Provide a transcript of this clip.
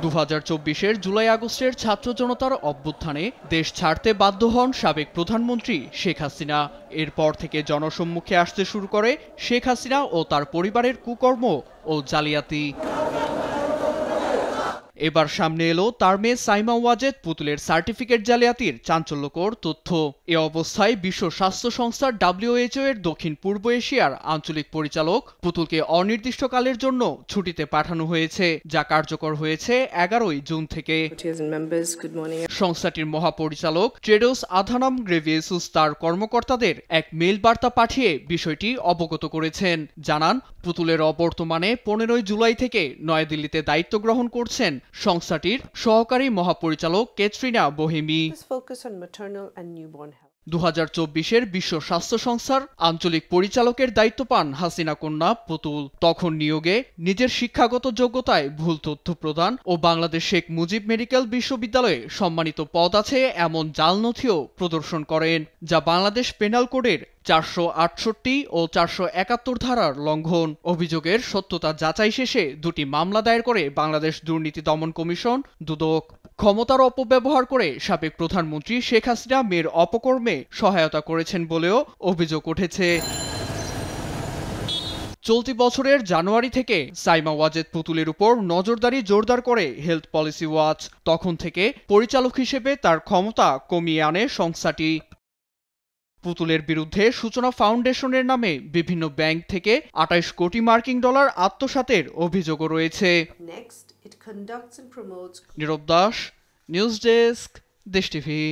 2024-এর জুলাই আগস্টের ছাত্র জনতার অভ্যুত্থানে দেশ ছাড়তে বাধ্য হন সাবেক প্রধানমন্ত্রী শেখ হাসিনা। এরপর থেকে জনসম্মুখে আসতে শুরু করে শেখ হাসিনা ও তার পরিবারের কুকর্ম ও জালিয়াতি। এবার সামনে এলো তার মেয়ে সাইমা ওয়াজেদ পুতুলের সার্টিফিকেট জালিয়াতির চাঞ্চল্যকর তথ্য। এ অবস্থায় বিশ্ব স্বাস্থ্য সংস্থা WHO এর দক্ষিণ পূর্ব এশিয়ার আঞ্চলিক পরিচালক পুতুলকে অনির্দিষ্টকালের জন্য ছুটিতে পাঠানো হয়েছে, যা কার্যকর হয়েছে 11 জুন থেকে। সংস্থাটির মহাপরিচালক টেড্রোস আধানম গ্রেভিয়েসুস তার কর্মকর্তাদের এক মেইল বার্তা পাঠিয়ে বিষয়টি অবগত করেছেন। জানান, পুতুলের অবর্তমানে 15 জুলাই থেকে নয়াদিল্লিতে দায়িত্ব গ্রহণ করছেন সংস্থাটির সহকারী মহাপরিচালক ক্যাটরিনা বোহেমি। 2024-এর বিশ্ব স্বাস্থ্য সংস্থার আঞ্চলিক পরিচালকের দায়িত্ব পান হাসিনা কন্যা পুতুল। তখন নিয়োগে নিজের শিক্ষাগত যোগ্যতায় ভুল তথ্য প্রদান ও বাংলাদেশ শেখ মুজিব মেডিকেল বিশ্ববিদ্যালয়ে সম্মানিত পদ আছে এমন জাল নথিও প্রদর্শন করেন, যা বাংলাদেশ পেনাল কোডের 468 ও 471 ধারার লঙ্ঘন। অভিযোগের সত্যতা যাচাই শেষে দুটি মামলা দায়ের করে বাংলাদেশ দুর্নীতি দমন কমিশন দুদক। ক্ষমতার অপব্যবহার করে সাবেক প্রধানমন্ত্রী শেখ হাসিনা মেয়ের অপকর্মে সহায়তা করেছেন বলেও অভিযোগ উঠেছে। চলতি বছরের জানুয়ারি থেকে সাইমা ওয়াজেদ পুতুলের উপর নজরদারি জোরদার করে হেলথ পলিসি ওয়াচ। তখন থেকে পরিচালক হিসেবে তার ক্ষমতা কমিয়ে আনে সংস্থাটি। পুতুলের বিরুদ্ধে সূচনা ফাউন্ডেশনের নামে বিভিন্ন ব্যাংক থেকে 28 কোটি মার্কিন ডলার আত্মসাতের অভিযোগও রয়েছে। নীরব দাস, নিউজ ডেস্ক, দেশ টিভি।